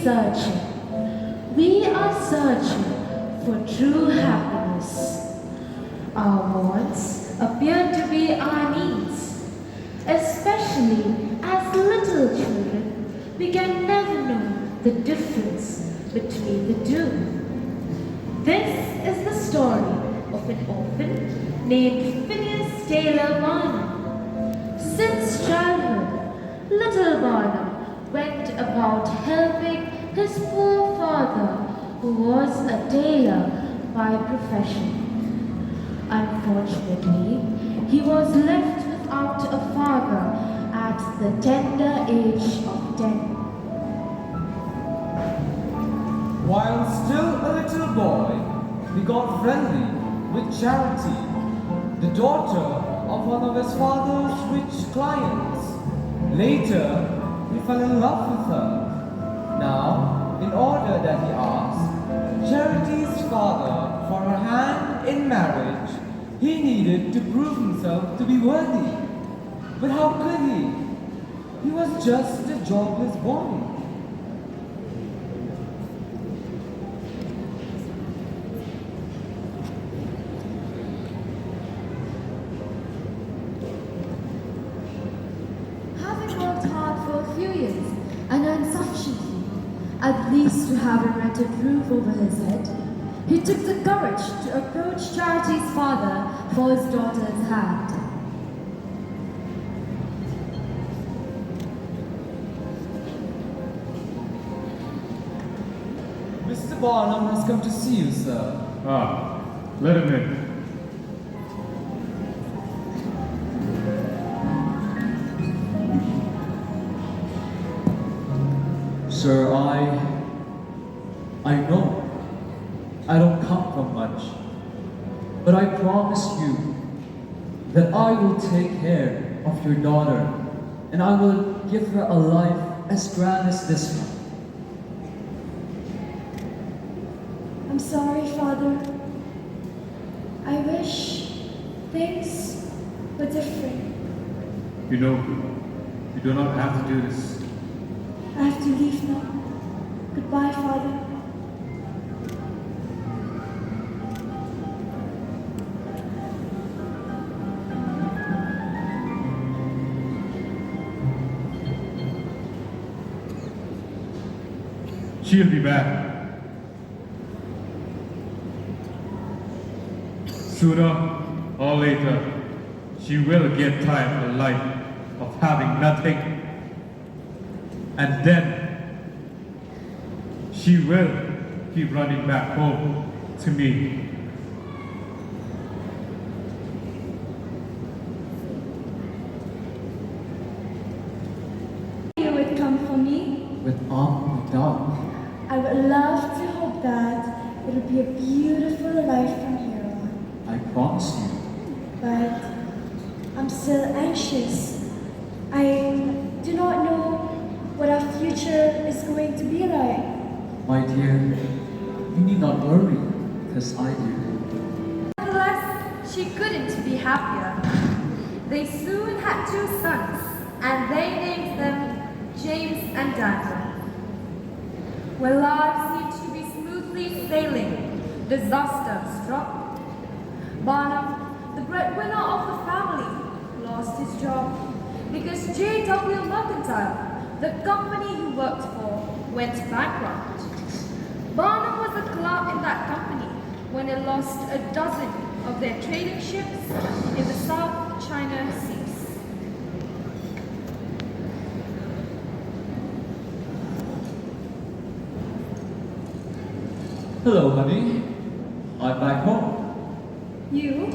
searching. We are searching for true happiness. Our wants appear to be our needs, especially as little children. We can never know the difference between the two. This is the story of an orphan named Phineas Taylor Barnum. Since childhood, little Barnum went about helping his poor father, who was a tailor by profession. Unfortunately, he was left without a father at the tender age of 10. While still a little boy, he got friendly with Charity, the daughter of one of his father's rich clients. Later, he fell in love with her. Now, in order that he asked Charity's father for her hand in marriage, he needed to prove himself to be worthy. But how could he? He was just a jobless boy. Having worked hard for a few years and earned sufficiently, at least to have a rented roof over his head, he took the courage to approach Charity's father for his daughter's hand. Mr. Barnum has come to see you, sir. Ah, let him in. Sir, I know I don't come from much, but I promise you that I will take care of your daughter and I will give her a life as grand as this one. I'm sorry, Father. I wish things were different. You know, you do not have to do this. I have to leave now. Goodbye, Father. She'll be back. Sooner or later, she will get tired of the life of having nothing. And then, she will keep running back home to me. You would come for me. With arm without. I would love to hope that it would be a beautiful life from here on. I promise you. But I'm still anxious. I do not know what our future is going to be like. My dear, you need not worry, because I do. Nevertheless, she couldn't be happier. They soon had 2 sons, and they named them James and Daniel. When life seemed to be smoothly sailing, disaster struck. Barnum, the breadwinner of the family, lost his job because J.W. Mercantile, the company he worked for, went bankrupt. Barnum was a clerk in that company when it lost a dozen of their trading ships in the South China Seas. Hello, honey. I'm back home. You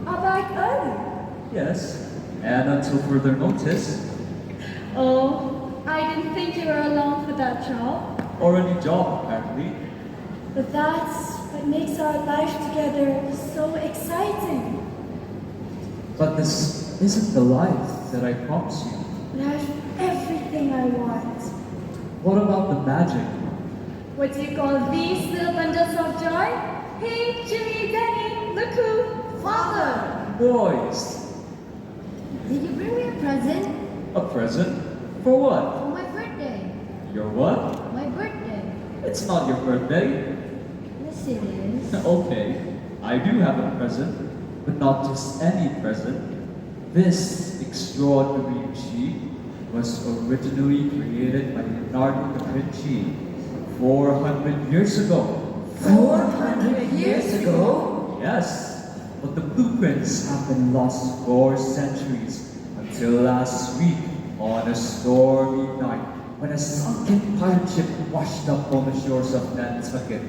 are back early. Yes, and until further notice, Oh, I didn't think you were along for that job. or a new job, apparently. But that's what makes our life together so exciting. But this isn't the life that I promised you. But I have everything I want. What about the magic? What do you call these little bundles of joy? Hey, Jimmy, Danny, look who! Father! Boys, Did you bring me a present? a present? For what? For my birthday. Your what? My birthday. It's not your birthday. Yes, it is. Okay, I do have a present, but not just any present. This extraordinary machine was originally created by Leonardo da Vinci 400 years ago. 400 years ago? Yes, but the blueprints have been lost for centuries until last week on a stormy night when a sunken pirate ship washed up on the shores of Nantucket.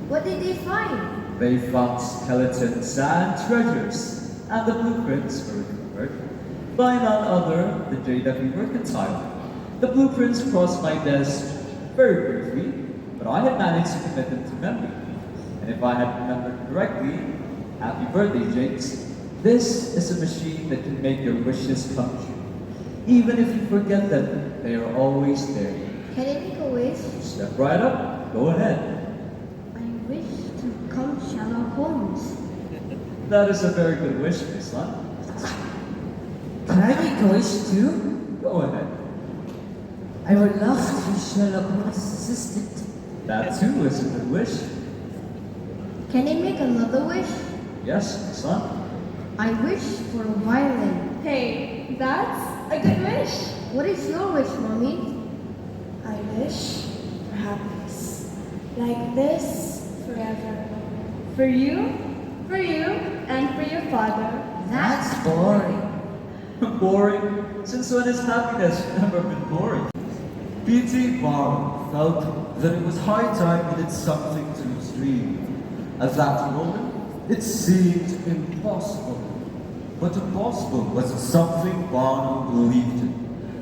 What did they find? They found skeletons and treasures, and the blueprints were recovered by none other than J.W. Mercantile. The blueprints crossed my desk very briefly, but I had managed to commit them to memory. And if I had remembered correctly, happy birthday, James. This is a machine that can make your wishes come true. Even if you forget them, they are always there. Can I make a wish? Step right up, go ahead. I wish to become Sherlock Holmes. That is a very good wish, my son. Can I make a wish too? Go ahead. I would love to be Sherlock Holmes' assistant. That too is a good wish. Can I make another wish? Yes, my son. I wish for a violin. Hey, that's a good wish. What is your wish, Mommy? I wish for happiness. Like this forever. For you, and for your father. That's boring. Boring? Since when has happiness never been boring? P.T. Barnum felt that it was high time he did something to his dream. At that moment, it seemed impossible. But impossible was something Barnum believed in.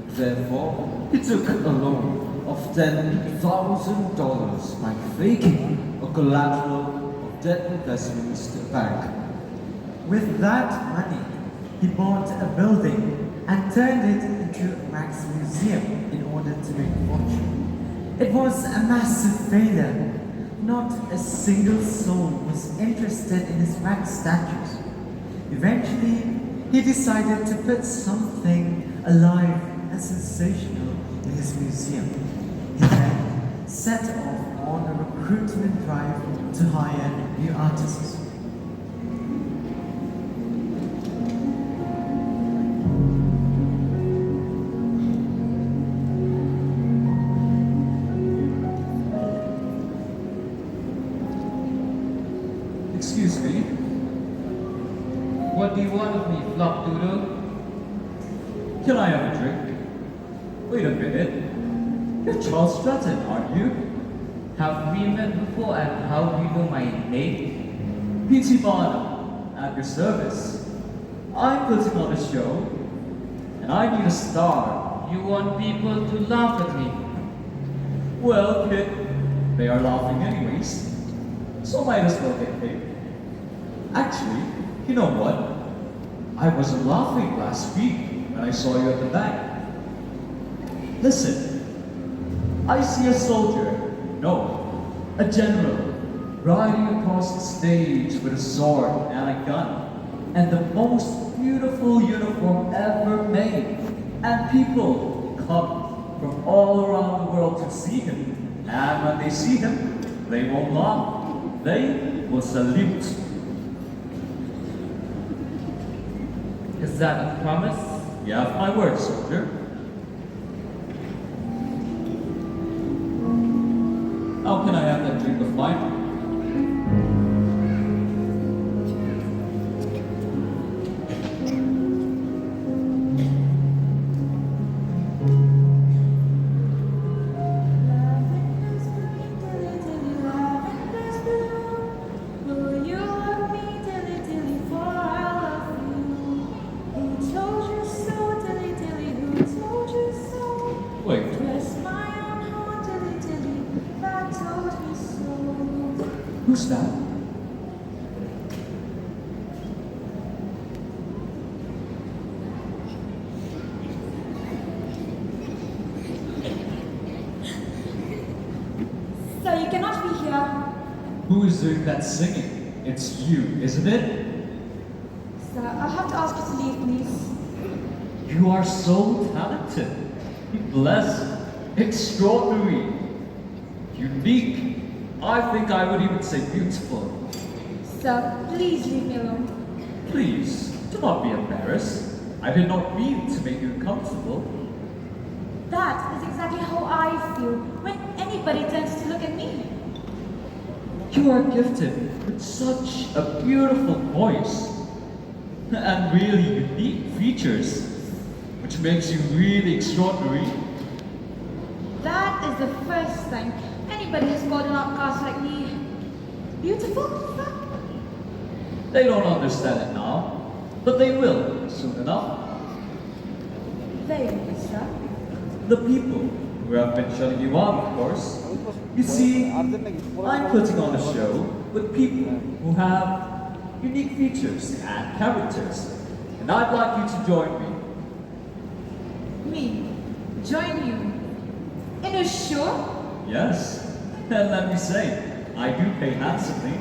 Therefore, he took a loan of $10,000 by faking a collateral of debt investments to the bank. With that money, he bought a building and turned it into a wax museum in order to make a fortune. It was a massive failure. Not a single soul was interested in his wax statues. Eventually, he decided to put something alive and sensational in his museum. He then set off on a recruitment drive to hire new artists. Excuse me. What do you want of me, Flopdoodle? Can I have a drink? Wait a minute. You're Charles Stratton, aren't you? Have we met before and how do you know my name? P.T. Barnum, at your service. I'm putting on a show, and I need a star. You want people to laugh at me. Well, kid, they are laughing anyways, so might as well get paid. Actually, you know what? I wasn't laughing last week when I saw you at the bank. Listen, I see a soldier, no, a general, riding across the stage with a sword and a gun, and the most beautiful uniform ever made. And people come from all around the world to see him. And when they see him, they won't laugh. They will salute. Is that a promise? You have my word, soldier. How can I have that drink of mine? Wait, who's that? So you cannot be here. Who is doing that singing? It's you, isn't it? Sir, I'll have to ask you to leave, please. You are so talented. Blessed. Extraordinary. unique. I think I would even say beautiful. Sir, please leave me alone. Please, do not be embarrassed. I did not mean to make you uncomfortable. That is exactly how I feel when anybody tends to look at me. You are gifted with such a beautiful voice and really unique features, which makes you really extraordinary. That is the first time anybody has called an outcast like me beautiful, sir? They don't understand it now, but they will soon enough. Very good, sir. The people who have been shutting you out, of course. You see, I'm putting on a show with people who have unique features and characters, and I'd like you to join me. Me? Join you? In a show? Yes, and let me say, I do pay handsomely.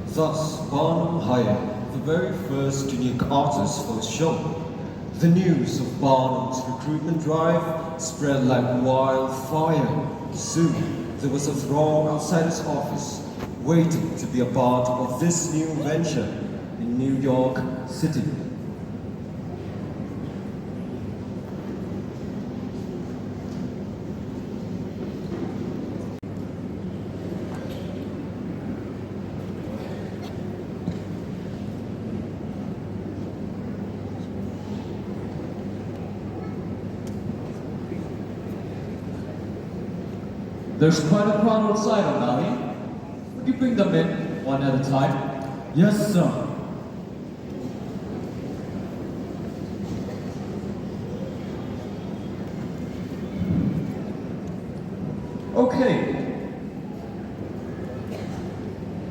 Thus, Barnum hired the very first unique artist for the show. The news of Barnum's recruitment drive spread like wildfire. Soon, there was a throng outside his office, waiting to be a part of this new venture in New York City. There's quite a crowd outside, O'Malley. Would you bring them in one at a time? Yes, sir. Okay.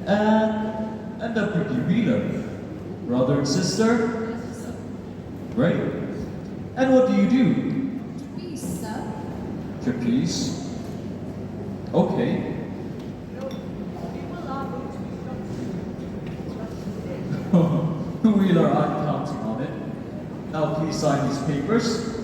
And a pretty wheeler. Brother and sister? Great. And what do you do? Please, sir. Trapeze? Okay. Wheeler, I'm counting on it. Now please sign these papers.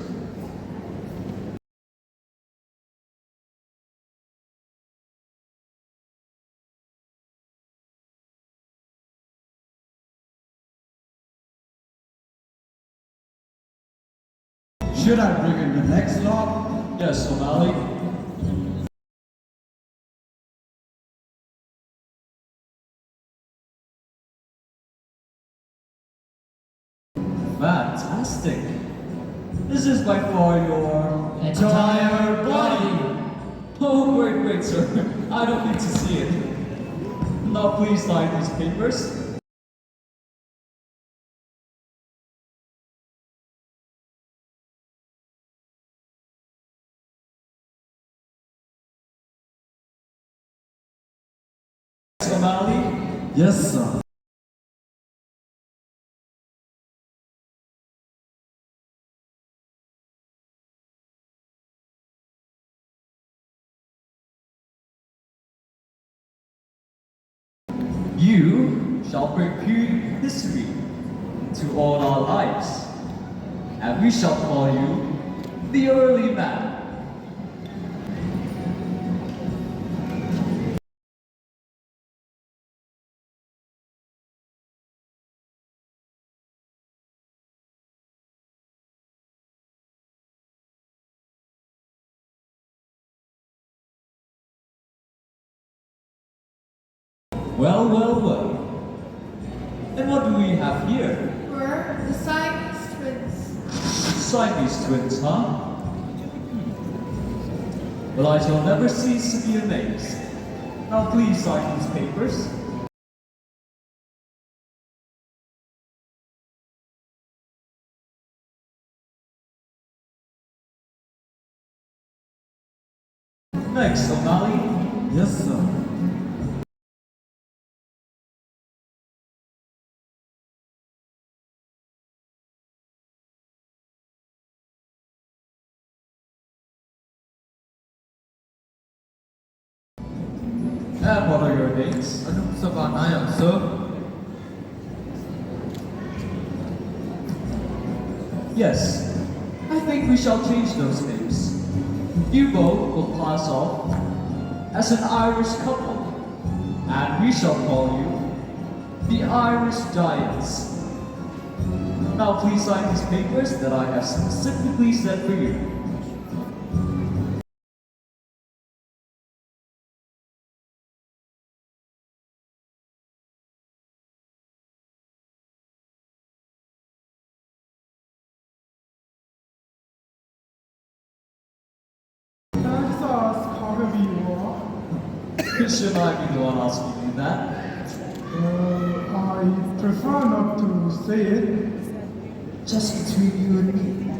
Should I bring in the next lot? Yes, O'Malley. Fantastic. This is by far your entire body. Oh, great, sir. I don't need to see it. Now please sign these papers. O'Malley. Yes, sir. You shall bring pure history to all our lives, and we shall call you the early man. Well. And what do we have here? We're the Siamese twins. Siamese twins, huh? Well, I shall never cease to be amazed. Now please sign these papers. Next, O'Malley. Yes, sir. And what are your names? Anup Sabanaya, sir. Yes. I think we shall change those names. You both will pass off as an Irish couple, and we shall call you the Irish Giants. Now please sign these papers that I have specifically sent for you. Can I just ask how heavy you are? Should I be the one asking you that? I prefer not to say it. Just between you and me.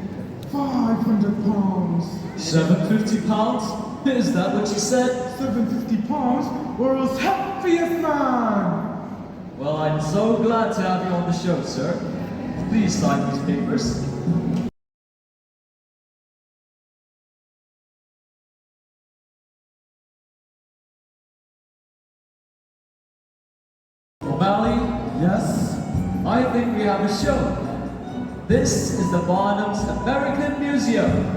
500 pounds. 750 pounds? Is that what you said? 750 pounds, world's happiest man. Well, I'm so glad to have you on the show, sir. Please sign these papers. O'Malley, Yes? I think we have a show. This is the Barnum's American Museum.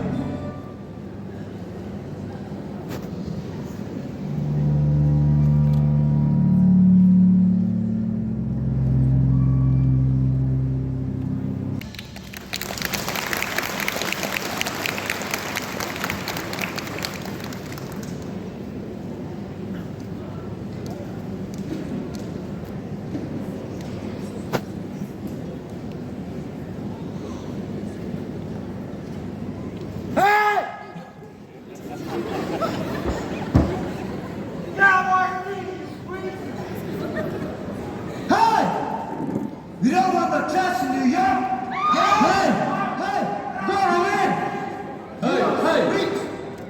You don't want the chance in New York? Hey!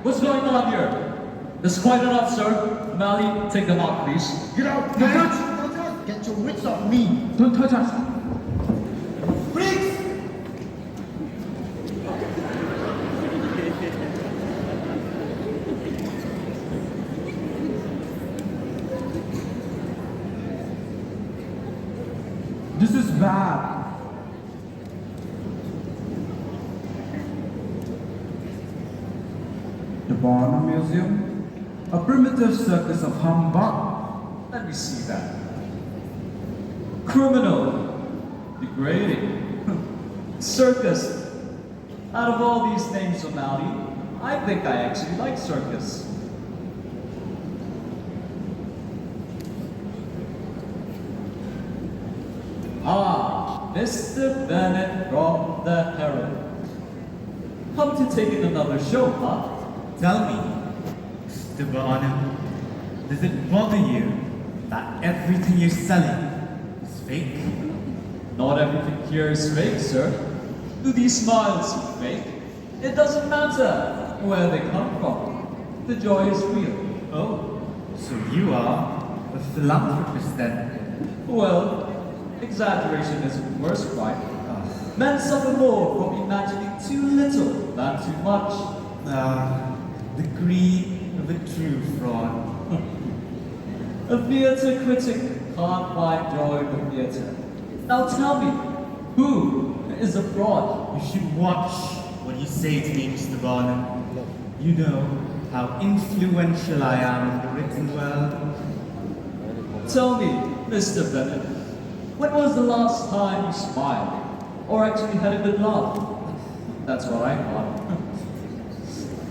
What's going on here? This is quite enough, sir. O'Malley, take them out, please. Get out, man. Get your wits off me. Don't touch us. Freaks! This is bad. The Barnum Museum? A primitive circus of humbug. Let me see that. Criminal. Degrading. Circus. Out of all these names, O'Malley, I think I actually like circus. Ah, Mr. Bennett from the Herald. Come to take in another show, huh? Tell me, Mr. Barnum, does it bother you that everything you're selling is fake? Not everything here is fake, sir. Do these smiles seem fake? It doesn't matter where they come from. The joy is real. Oh, so you are a philanthropist then? Well, exaggeration is the worst crime. Men suffer more from imagining too little than too much. The greed of a true fraud. A theatre critic can't find joy in the theatre. Now tell me, who is a fraud? You should watch what you say to me, Mr. Barnum. You know how influential I am in the written world. Tell me, Mr. Bennett, when was the last time you smiled? Or actually had a good laugh? That's what I thought.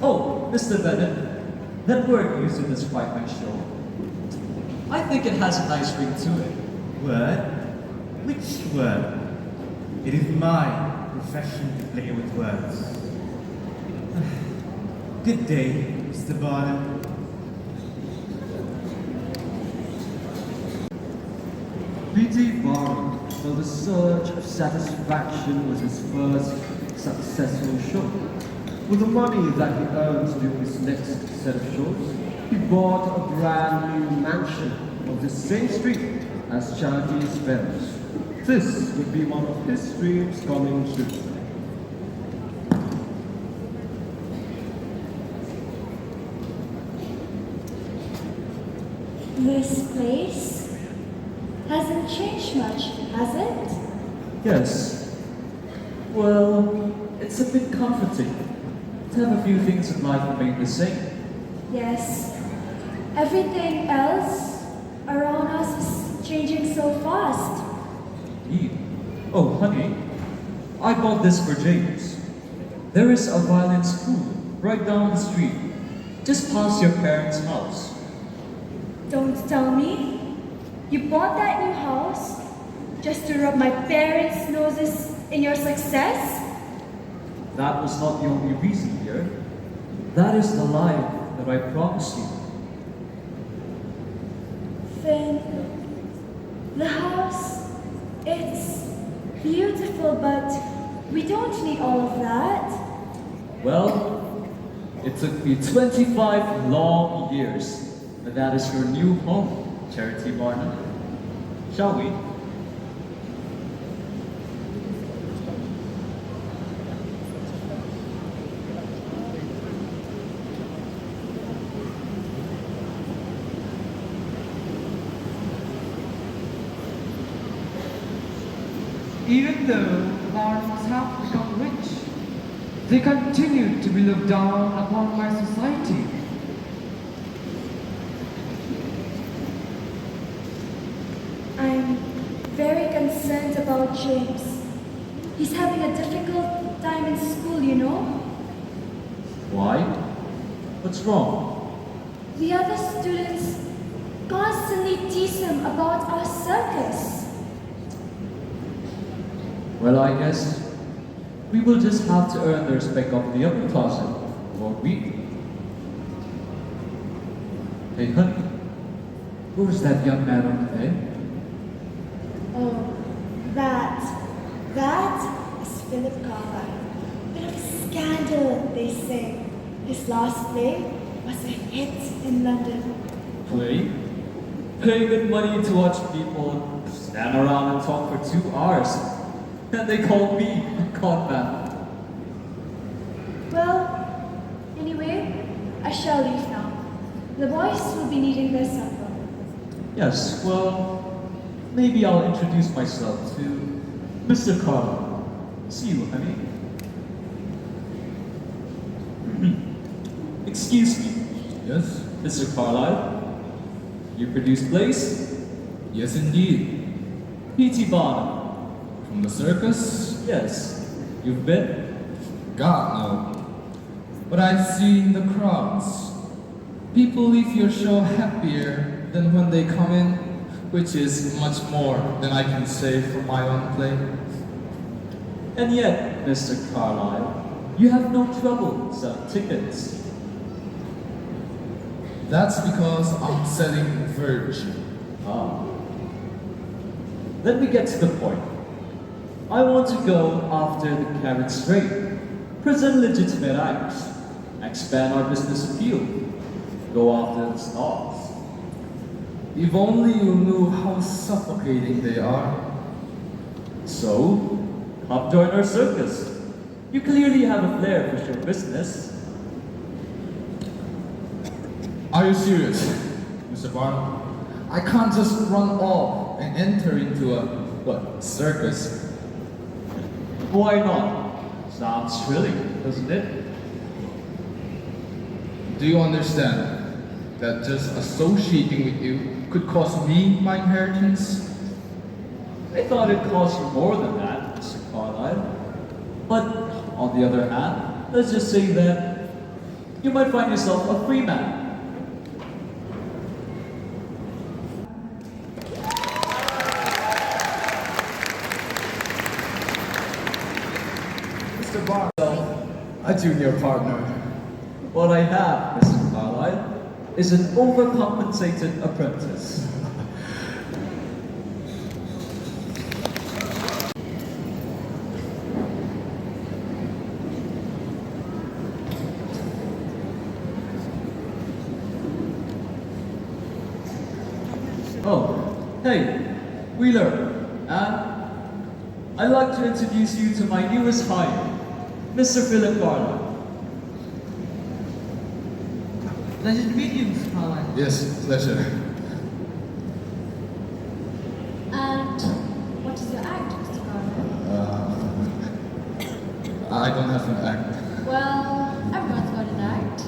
Oh, Mr. Bennett, that word used to describe my show. I think it has a nice ring to it. Word? Which word? It is my profession to play with words. Good day, Mr. Barnum. P.T. Barnum felt a surge of satisfaction with his first successful show. With the money that he earned during his next set of shows, he bought a brand new mansion on the same street as Charity's parents. This would be one of his dreams coming true. This place hasn't changed much, has it? Yes. Well, it's a bit comforting to have a few things in life remain the same. Yes. Everything else around us is changing so fast. Indeed. Oh, honey, I bought this for James. There is a violin school right down the street, just past your parents' house. Don't tell me. You bought that new house just to rub my parents' noses in your success? That was not the only reason here. That is the life that I promised you. Finn, the house, it's beautiful, but we don't need all of that. Well, it took me 25 long years, but that is your new home, Charity Barnum. Shall we? Even though the Barnums have become rich, they continue to be looked down upon by society. I'm very concerned about James. He's having a difficult time in school, you know? Why? What's wrong? The other students constantly tease him about our circus. Well, I guess we will just have to earn the respect of the upper class, won't we? Hey, honey, who's that young man on the bed? Oh, that is Philip Carlyle. Bit of a scandal, they say. His last play was a hit in London. Play? Pay good money to watch people stand around and talk for 2 hours. And they call me a con man. Well, anyway, I shall leave now. The boys will be needing their supper. Yes, well, maybe I'll introduce myself to Mr. Carlyle. See you, honey. Excuse me. Yes? Mr. Carlyle, you produce plays? Yes, indeed. P.T. Barnum. From the circus? Yes. You've been? God, no. But I've seen the crowds. People leave your show happier than when they come in, which is much more than I can say for my own play. And yet, Mr. Carlyle, you have no trouble selling tickets. That's because I'm selling Virgin. Ah. Let me get to the point. I want to go after the carrot straight, present legitimate acts, expand our business appeal, go after the stars. If only you knew how suffocating they are. So, come join our circus. You clearly have a flair for show business. Are you serious, Mr. Barnum? I can't just run off and enter into a circus. Why not? Sounds thrilling, doesn't it? Do you understand that just associating with you could cost me my inheritance? I thought it cost you more than that, Mr. Carlyle. But, on the other hand, let's just say that you might find yourself a free man. Mr. Barnum, a junior partner. What I have, Mr. Carlyle, is an overcompensated apprentice. Oh, hey, Wheeler, and I'd like to introduce you to my newest hire, Mr. Philip Carlyle. Pleasure to meet you, Mr. Carlyle. Yes, pleasure. And what is your act, Mr. Carlyle? I don't have an act. Well, everyone's got an act.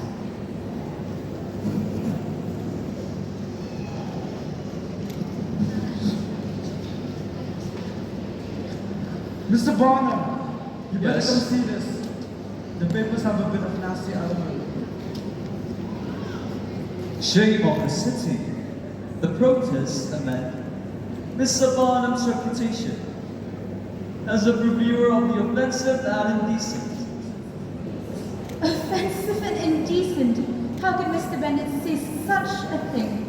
Mr. Barnum, you better Yes? come see this. The papers have a bit of nasty element. Shame on the city. The protests amend Mr. Barnum's reputation as a reviewer of the offensive and indecent. Offensive and indecent. How could Mr. Bennett say such a thing?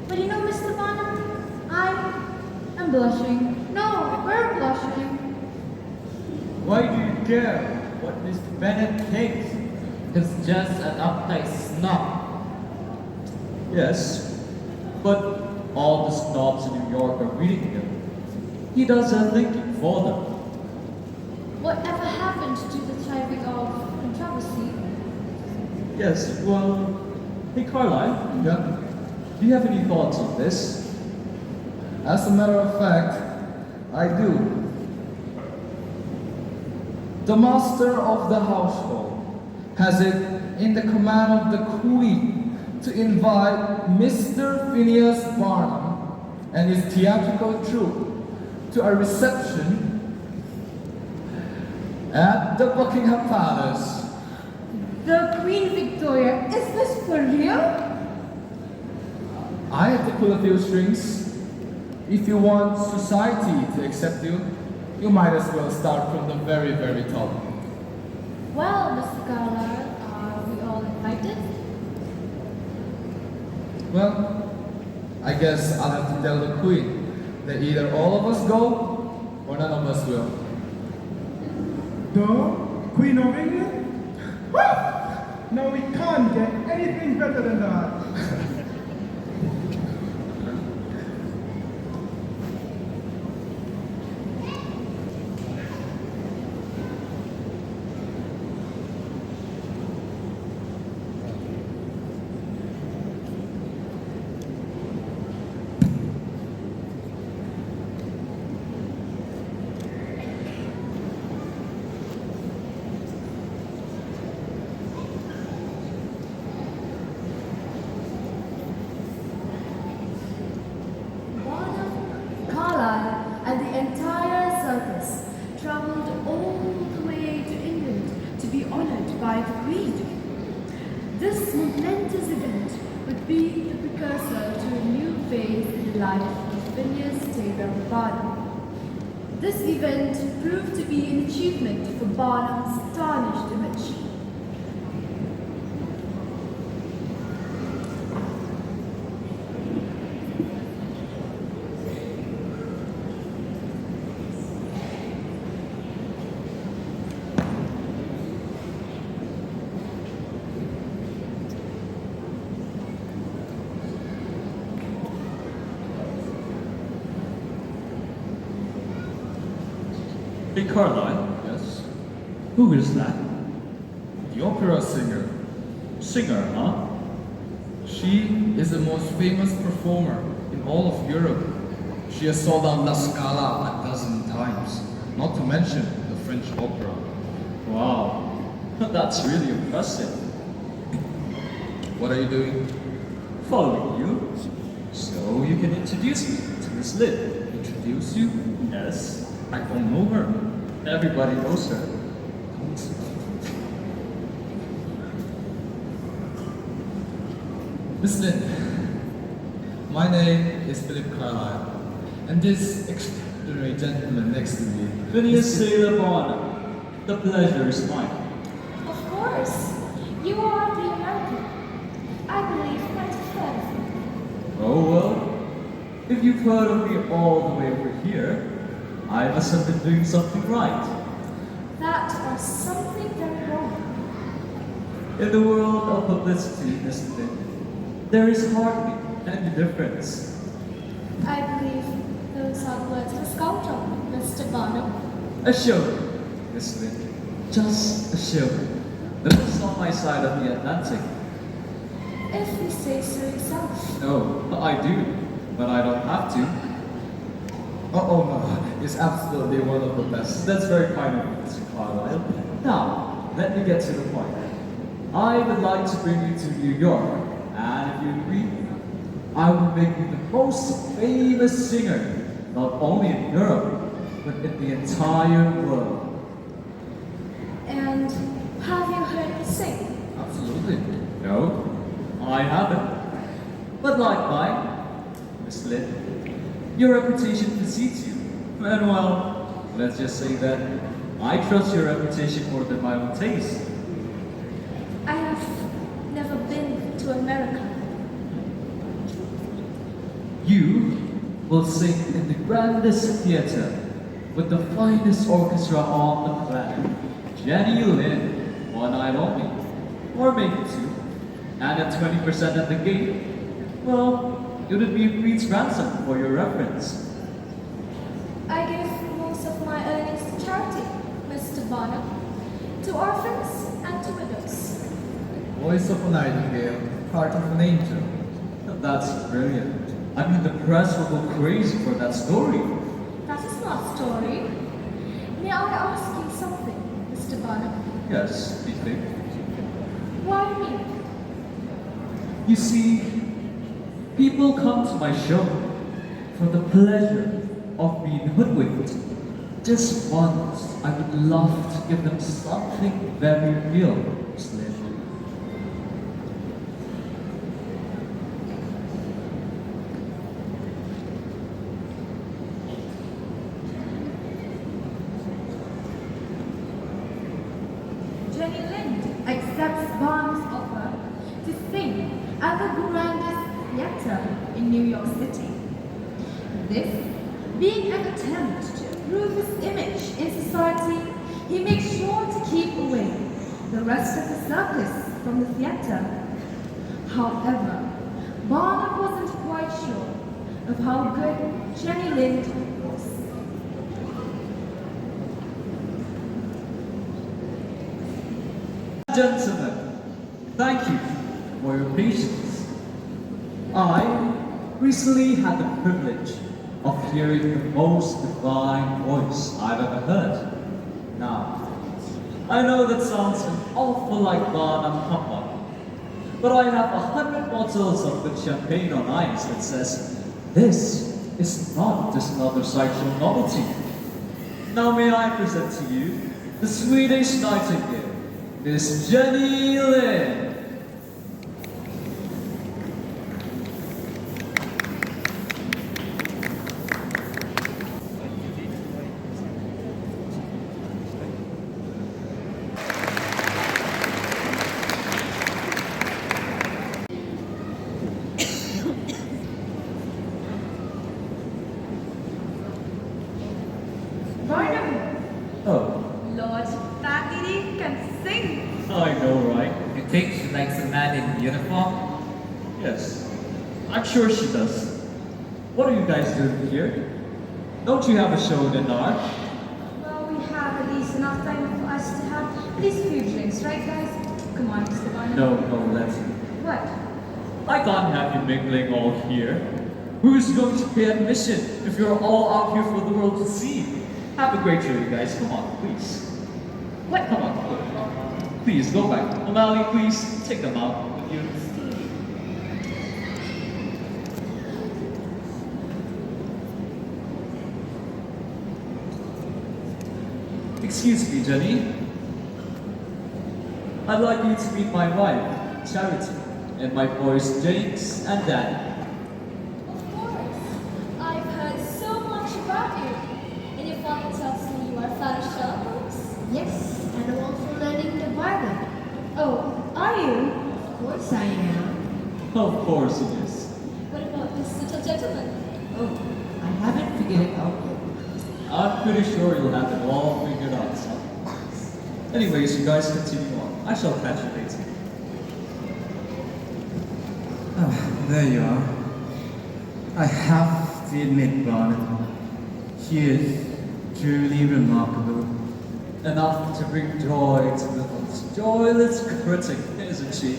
But you know, Mr. Barnum, I am blushing. No, we're blushing. Why do you care what Mr. Bennett thinks? He's just an uptight snob. Yes, but all the snobs in New York are reading him. He does their thinking for them. Whatever happened to the thriving of controversy? Yes, well, hey Carlyle, Yeah? do you have any thoughts on this? As a matter of fact, I do. The master of the household has it in the command of the Queen to invite Mr. Phineas Barnum and his theatrical troupe to a reception at the Buckingham Palace. The Queen Victoria, is this for real? I have to pull a few strings. If you want society to accept you, you might as well start from the very, very top. Well, Mr. Carlyle, are we all invited? Well, I guess I'll have to tell the Queen that either all of us go or none of us will. The Queen of England? No, we can't get anything better than that. Barnum, Carlyle, and the entire circus traveled all the way to England to be honored by the Queen. This momentous event would be the precursor to a new phase in the life of Phineas Taylor Barnum. This event proved to be an achievement for Barnum's tarnished image. Hey Carlyle, Yes? who is that? The opera singer. Singer, huh? She is the most famous performer in all of Europe. She has sold out La Scala a dozen times, not to mention the French opera. Wow, that's really impressive. What are you doing? Following you, so you can introduce me to Miss Lynn. Introduce you? Yes, I don't know her. Everybody knows her. Miss Lynn, my name is Philip Carlyle, and this extraordinary gentleman next to me, Phineas Taylor Barnum, the pleasure is mine. Of course, you are the American. I believe quite a fan. Oh well, if you've heard of me all the way over here, I must have been doing something right. That or something very wrong. In the world of publicity, Miss Lynn, there is hardly any difference. I believe those are the words of a sculptor, Mr. Barnum. A show, Miss Lynn. Just a show. Lives on my side of the Atlantic. If you say so yourself. No, I do, but I don't have to. Oh no, it's absolutely one of the best. That's very kind of you, Mr. Carlyle. Now, let me get to the point. I would like to bring you to New York, and if you agree, I will make you the most famous singer, not only in Europe, but in the entire world. And have you heard me sing? Absolutely. No, I haven't. But like mine, Miss Lynn, your reputation precedes you. And well, let's just say that I trust your reputation more than my own taste. I have never been to America. You will sing in the grandest theater with the finest orchestra on the planet. Jenny Lynn, one night only, or maybe two, and at 20% at the gate. Well, it would be a queen's ransom for your reference. I give most of my earnings to charity, Mr. Barnum, to orphans and to widows. Voice of a nightingale, heart of an angel. That's brilliant. I mean, the press will go crazy for that story. That is not story. May I ask you something, Mr. Barnum? Yes, do you think? Why me? You see, people come to my show for the pleasure of being hoodwinked. Just once, I would love to give them something very real, Miss Lynn. Jenny Lind accepts Barnum's offer to sing at the grandest theater in New York City. This being an attempt to improve his image in society, he makes sure to keep away the rest of the circus from the theater. However, Barnum wasn't quite sure of how good Jenny Lind was. Gentlemen, thank you for your patience. I recently had the privilege of hearing the most divine voice I've ever heard. Now, I know that sounds an awful like Barnum humbug, but I have 100 bottles of good champagne on ice that says, this is not just another sideshow novelty. Now may I present to you the Swedish Nightingale, Miss Jenny Lind. Barnum, Oh, Lord, that lady can sing. I know, right? You think she likes a man in uniform? Yes, I'm sure she does. What are you guys doing here? Don't you have a show in an hour? Well, we have at least enough time for us to have at least a few drinks, right, guys? Come on, Mr. Barnum. No, let's. What? I can't have you mingling all here. Who's going to pay admission if you're all out here for the world to see? Have a great show, you guys. Come on, please. What? Come on. Please, go back. O'Malley, please, take them out with you. Excuse me, Jenny. I'd like you to meet my wife, Charity, and my boys, James and Danny. Of course. I've heard so much about you. And your father tells me you are a fan of Sherlock Holmes. Yes, and I'm also learning the Bible. Oh, are you? Of course I am. Of course it is. What about this little gentleman? Oh, I haven't figured it out yet. I'm pretty sure you'll have it all figured out, son. Anyways, you guys continue on. I shall catch you later. Ah, there you are. I have to admit, Barnum, she is truly remarkable. Enough to bring joy to the most joyless critic, isn't she?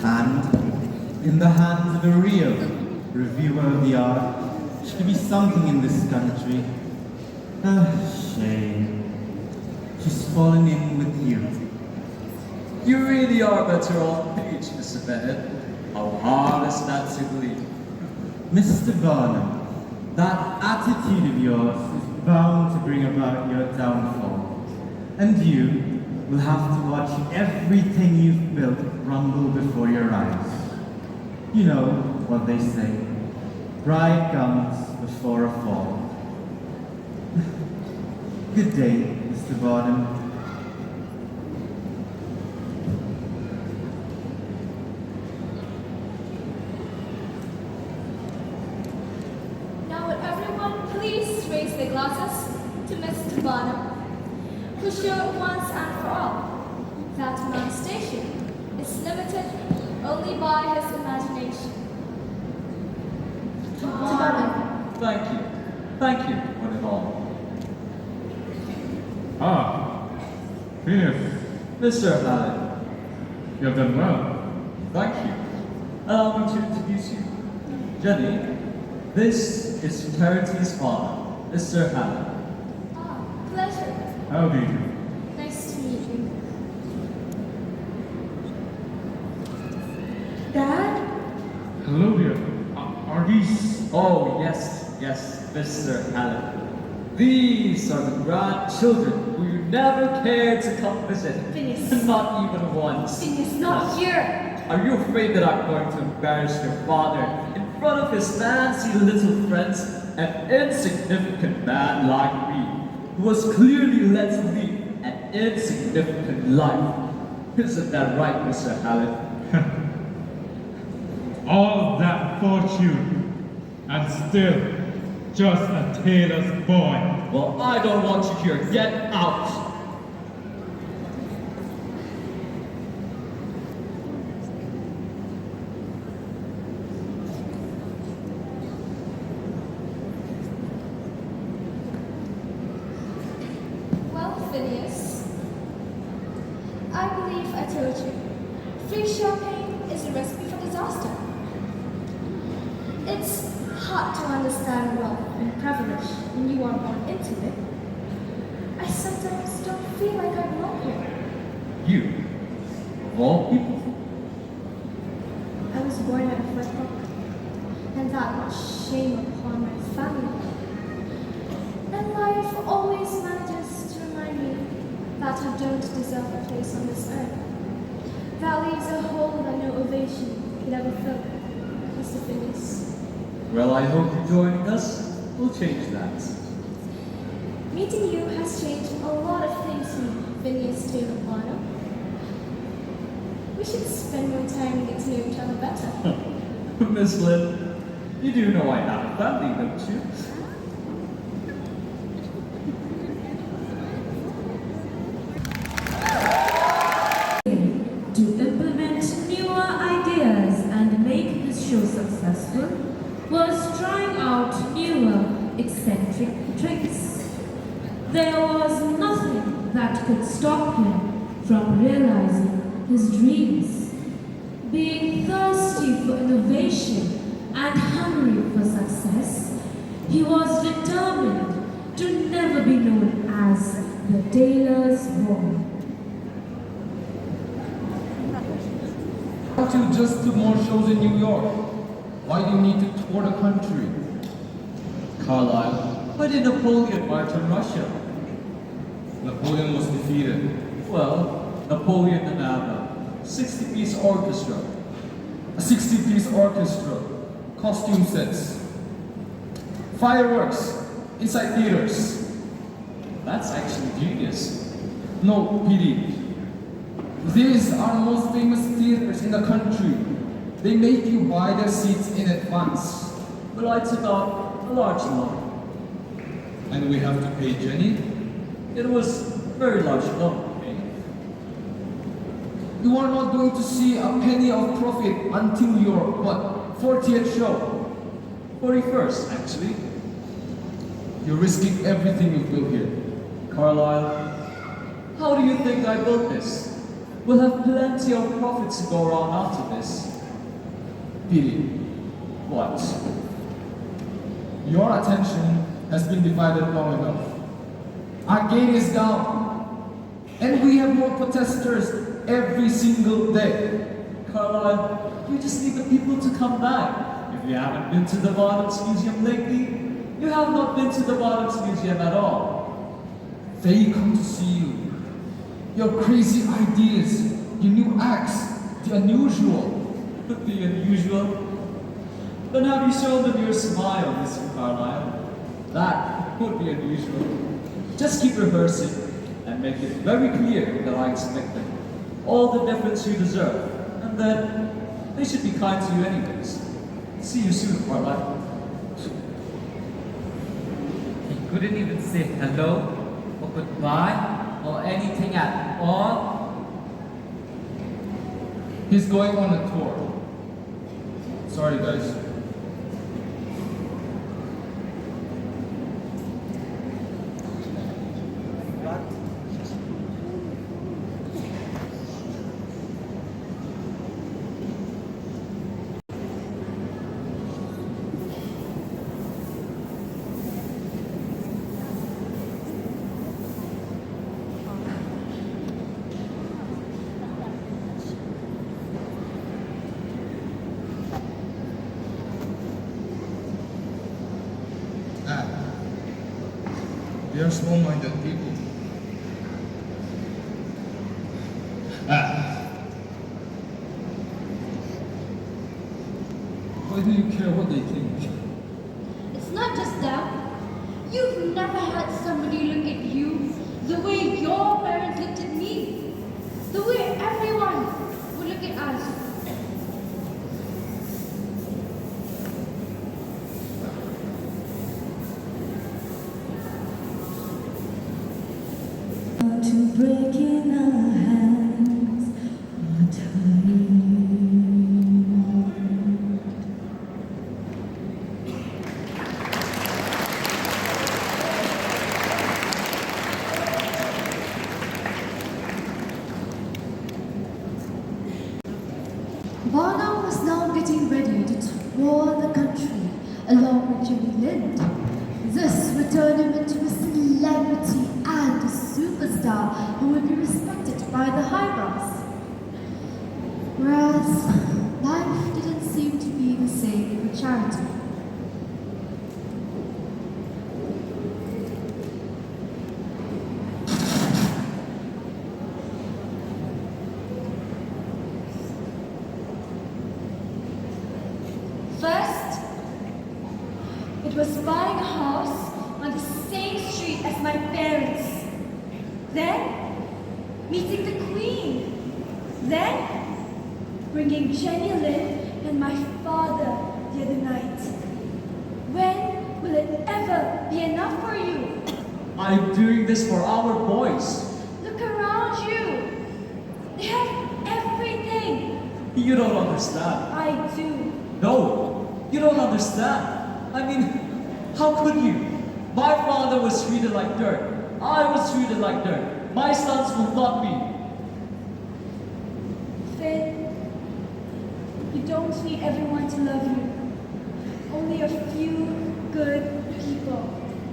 And in the hands of a real reviewer of the art, she could be something in this country. Ah, shame. She's fallen in with you. You really are better off Peach, Mr. Bennett. How hard is that to believe? Mr. Barnum, that attitude of yours is bound to bring about your downfall. And you will have to watch everything you've built crumble before your eyes. You know what they say, pride comes before a fall. Good day, Mr. Barnum. Now would everyone please raise their glasses to Mr. Barnum, who showed once and for all that man's station is limited only by his imagination. To Barnum. Thank you. Thank you, one and all. Ah, Phineas, Mr. Allen, you have done well. thank you. Allow me to introduce you. Jenny, this is Charity's father, Mr. Allen. Ah, pleasure. How do you do? Nice to meet you. Dad? Hello dear. Are these... Oh, yes, Mr. Allen. These are the grandchildren who you never cared to come visit. Phineas. Not even once. Phineas, not here. Are you afraid that I'm going to embarrass your father in front of his fancy little friends? An insignificant man like me, who was clearly led to lead an insignificant life. Isn't that right, Mr. Allen? all that fortune, and still just a tailor's boy. Well, I don't want you here. Get out! Well, Phineas, I believe I told you. Free champagne is a recipe for disaster. It's hard to understand wealth and privilege when you are born into it. I sometimes don't feel like I belong here. You, of all people, I was born at a footbook, and that brought shame upon my family. And life always manages to remind me that I don't deserve a place on this earth. That leaves a hole that no ovation could ever fill, Mr. Phineas. well, I hope you joining us will change that. Meeting you has changed a lot of things for me, Phineas Taylor Barnum. We should spend more time getting to know each other better. Miss Lynn, you do know I have a family, don't you? To implement newer ideas and make his show successful was trying out newer, eccentric tricks. There was nothing that could stop him from realizing his dreams. Being thirsty for innovation and hungry for success, he was determined to never be known as the tailor's boy. Why don't you just do more shows in New York? Why do you need to tour the country? Carlyle, why did Napoleon march on Russia? Napoleon was defeated. Well, Napoleon didn't have a 60-piece orchestra. A 60-piece orchestra, costume sets, fireworks inside theaters. That's actually genius. No, PD. These are the most famous theaters in the country. They make you buy their seats in advance. But I took out a large loan. And we have to pay Jenny? It was a very large loan, okay? You are not going to see a penny of profit until your, 40th show? 41st, actually. You're risking everything you built here. Carlyle, how do you think I built this? We'll have plenty of profits to go around after this. Pity. What? Your attention has been divided long enough. Our gate is down. And we have more protesters every single day. Carlyle, you just need the people to come back. If you haven't been to the Bottoms Museum lately, you have not been to the Bottoms Museum at all. They come to see you. Your crazy ideas, your new acts, the unusual. The unusual. Then have you shown them your smile, Mr. Carlyle? That would be unusual. Just keep rehearsing and make it very clear that I expect them all the deference you deserve, and then they should be kind to you anyways. See you soon, Carlyle. He couldn't even say hello or goodbye or anything at all. He's going on a tour. Sorry, guys. They are small-minded people. Why do you care what they think? It's not just that. You've never had somebody look at you the way your parents looked at me. The way everyone would look at us. To break in our hands, what are you? Barnum was now getting ready to tour the country along with Jenny Lind. This would turn him into a celebrity and a superstar who would be respected by the high brass. Whereas life didn't seem to be the same for Charity. First, it was buying a house on the same street as my parents. Then, meeting the Queen. Then, bringing Jenny Lynn and my father the other night. When will it ever be enough for you? I'm doing this for our boys. Look around you. They have everything. You don't understand. I do. No, you don't understand. I mean, how could you? My father was treated like dirt. I was treated like dirt. My sons will not be. Finn, you don't need everyone to love you. Only a few good people.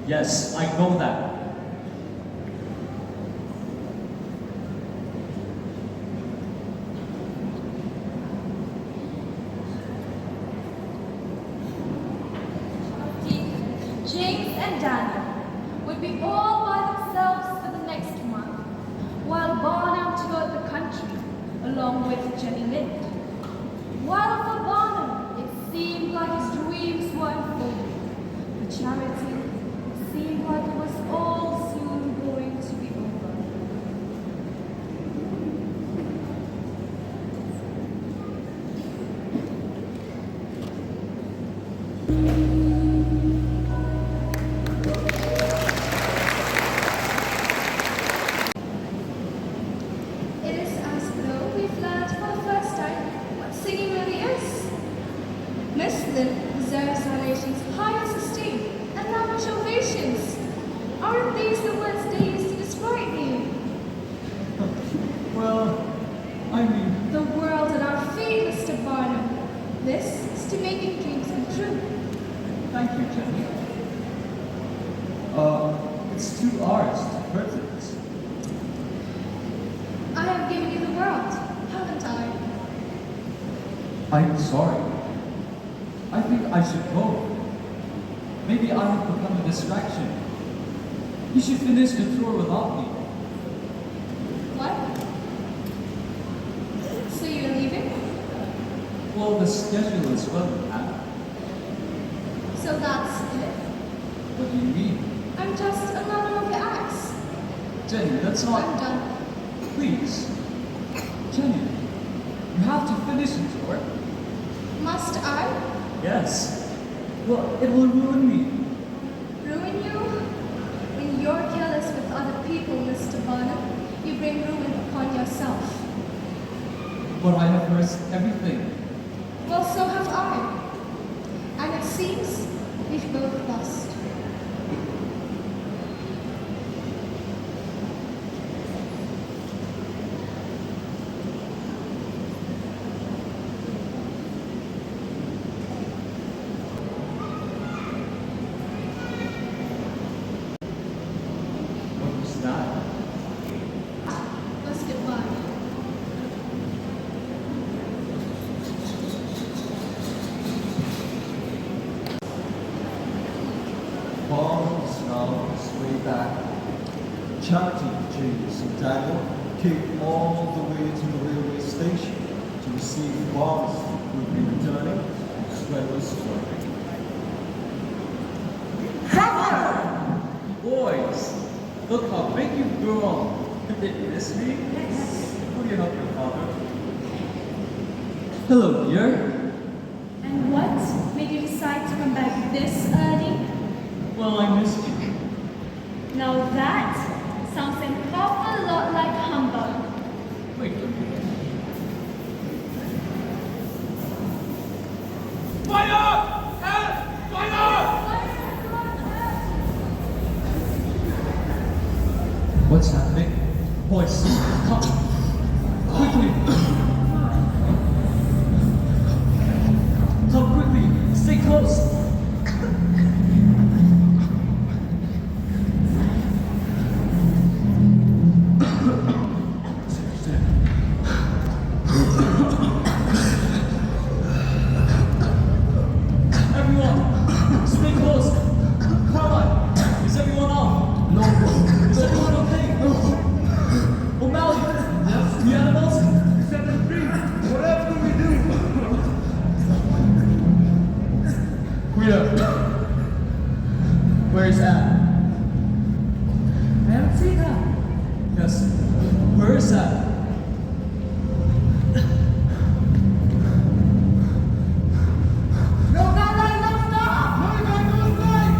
Yes, I know that. James and Daniel would be all by themselves for the next month, while Barnum toured the country along with Jenny Lind. While for Barnum, it seemed like his dreams were unfolding. For Charity, it seemed like it was all soon going to be over. It is as though we've learned for the first time what singing really is. Miss Lynn deserves our nation's highest esteem and lavish ovations. Aren't these the words they used to describe you? Well, I mean, The world at our feet, Mr. Barnum. This is to make your dreams come true. thank you, Jenny. It's 2 hours to curtains. I'm sorry. I think I should go. Maybe I have become a distraction. You should finish the tour without me. What? So you're leaving? Well, the schedule is running out. So that's it? What do you mean? I'm just another of your acts. Jenny, that's not... I'm done. Please. Jenny, you have to finish the tour. Must I? Yes. Well, it will ruin me. Ruin you? When you're careless with other people, Mr. Barnum, you bring ruin upon yourself. But I have risked everything. Well, so have I. And it seems we've both lost. What was that? Let's get by. Barnum is now on his way back. Charity, James, and Daniel came all the way to the railway station to receive Barnes, who would be returning from Strenuous Work. Boys, look how big you've grown. Did you miss me? Yes. Will you help your father? Hello, dear. And what made you decide to come back this early? Well, I missed you. Now that sounds an awful lot like humbug. Wait a minute. Fire! Help! Fire! What's happening? Boys, come. Quickly. Come quickly. Stay close. Everyone, stay close. Carlyle, is everyone off? No. Is everyone okay? No. O'Malley, the animals? Set them free! Whatever do we do? Where is Anne? I haven't seen her. Yes. Where is Anne? No, Carlyle, no, stop! No, you can't go inside!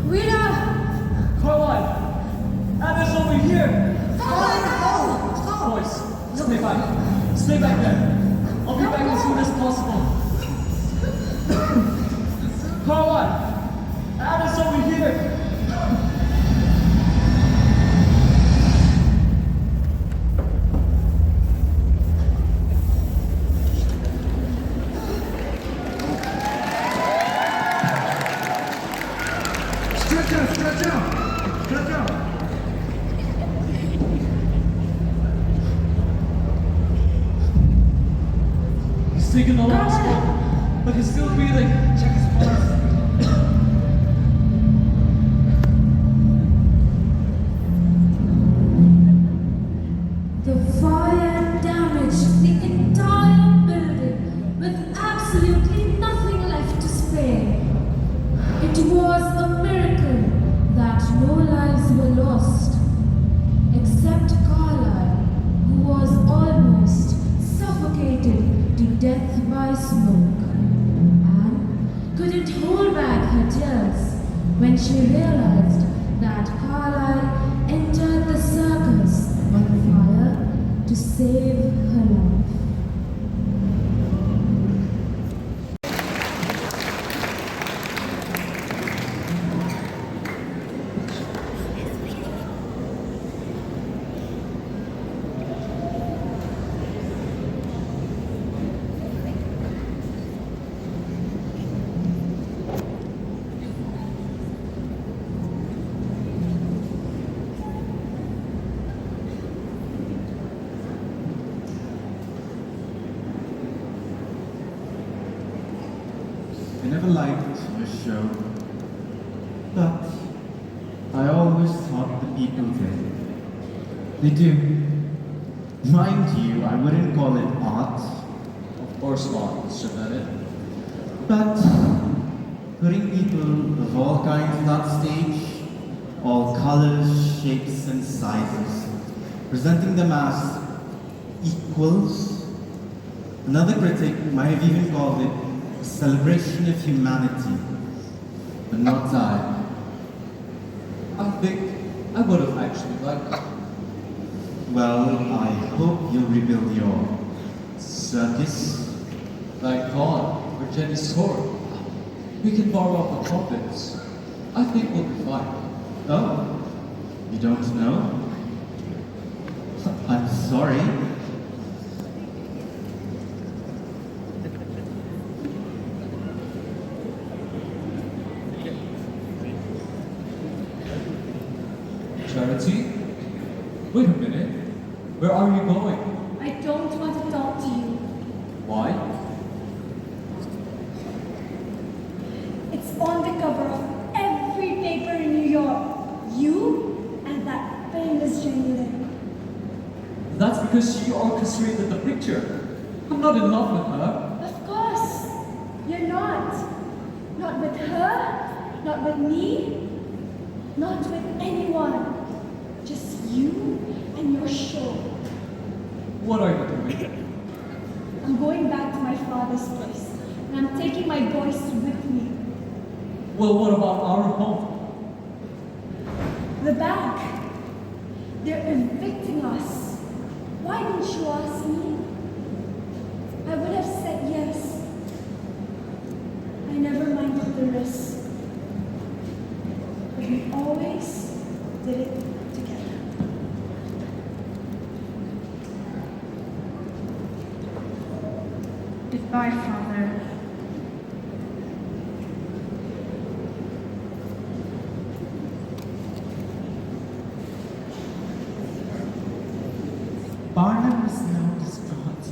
Rita! Carlyle! Anne is over here! Boys, stay back. Stay back there. I'll be back as soon as possible. Carlyle! Anne is over here! Stretch out! Stretch out! Stretch out! He's taken the last one, but he's still breathing. Check his pulse. The fire damaged the entire building with absolutely nothing left to spare. It was a miracle that no lives were lost, except Carlyle, who was almost suffocated to death by smoke, and couldn't hold back her tears when she realized that Carlyle entered the circus on fire to save her life. liked your show, but I always thought the people did. They do. Mind you, I wouldn't call it art, Of course not, Mr. Bennett. but putting people of all kinds on that stage, all colors, shapes, and sizes, presenting them as equals. Another critic might have even called it a celebration of humanity, but not I. I think I would have actually liked it. Well, I hope you'll rebuild your circus. Like Vaughn or Jenny's sword. We can borrow up the puppets. I think we'll be fine. Oh, you don't know? I'm sorry. Charity? Wait a minute. Where are you going? I don't want to talk to you. Why? It's on the cover of every paper in New York. You and that famous Jenny. That's because she orchestrated the picture. I'm not in love with her. Of course. You're not. Not with her. Not with me. Not with anyone. Just you and your show. What are you doing? I'm going back to my father's place. And I'm taking my boys with me. Well, what about our home? The bank. They're evicting us. Why didn't you ask me? I would have said yes. I never minded the risk. But we always did it together. Goodbye, Father. Barnum was now distraught.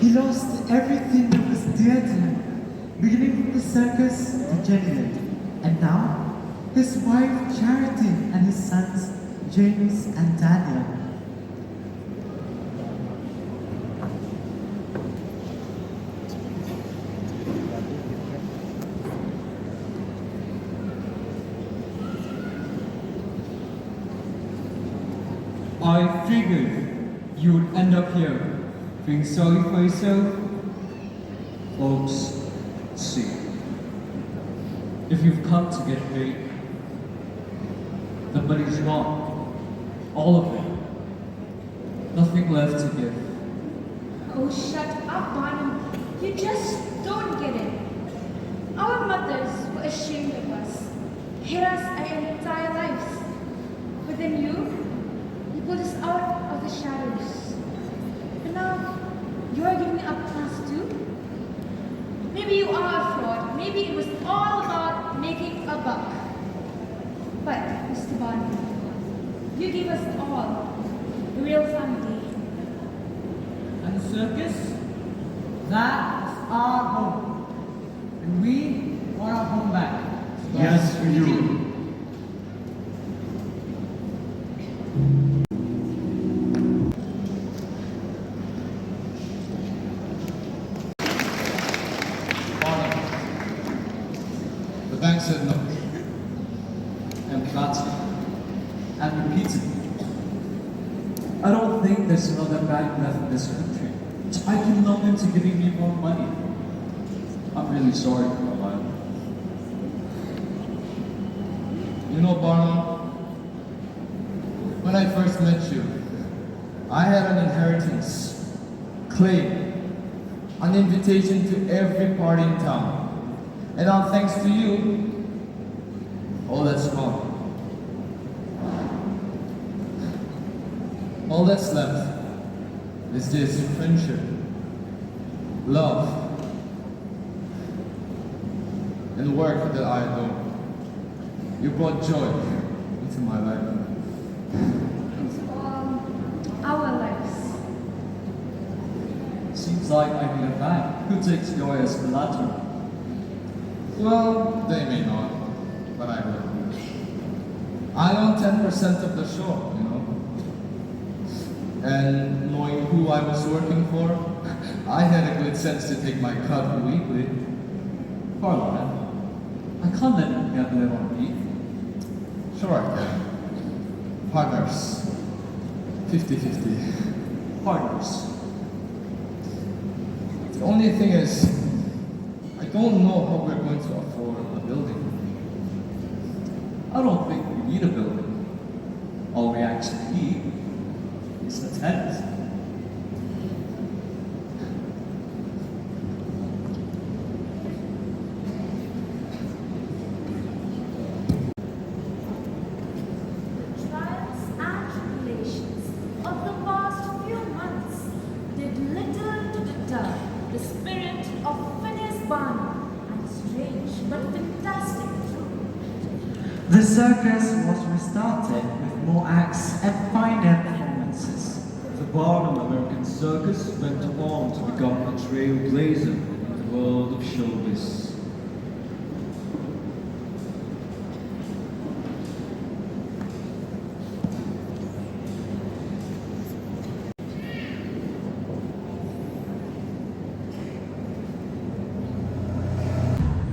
He lost everything that was dear to him, beginning from the circus to Jennyland, and now his wife Charity and his sons James and Daniel. I figured you would end up here, feeling sorry for yourself. Folks, see. If you've come to get paid, the money's gone. All of it. Nothing left to give. Oh, shut up, Barnum. You just don't get it. Our mothers were ashamed of us, hid us our entire lives. But then you pulled us out of the shadows. And now, you're giving up us too? Maybe you are a fraud. Maybe it was all about making a buck. But, Mr. Barnum, you gave us all a real family. And the circus? That's our home. And we want our home back. Yes, we do. The bank said no. And flatly. And repeatedly. I don't think there's another bank left in this country. I can loan into giving me more money. I'm really sorry, Carlyle. You know, Barnum, when I first met you, I had an inheritance, claim, an invitation to every party in town. And now, thanks to you, all that's gone. All that's left is this friendship, love, and work that I do. You brought joy into my life. Our lives. Seems like I need a man who takes joy as the latter. Well, they may not, but I will. I own 10% of the show, you know. And knowing who I was working for, I had a good sense to take my cut weekly. Carlyle, I can't let you get live on me. Sure I can. Partners. 50-50. Partners. The only thing is, I don't know how we're going to afford a building. I don't think we need a building. All we actually need is a tenant. The trials and tribulations of the past few months did little to deter the spirit of Phineas Barnum and strange but fantastic troupe. The circus was restarted with more acts and finer performances. The Barnum American Circus went on to become a trailblazer in the world of showbiz.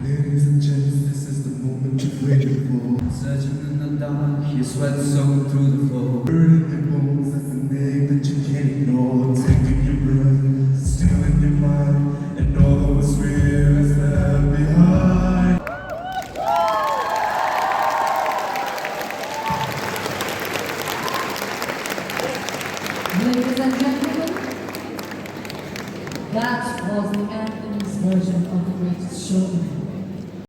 Ladies and gents, this is the moment you've waited for. Searching in the dark, your sweat soaked through the floor. Burning your bones, that's the name that you can't ignore. Taking your breath, stealing your mind, and all that was real is left behind. Ladies and gentlemen, that was the Anthony's version of The Greatest Showman.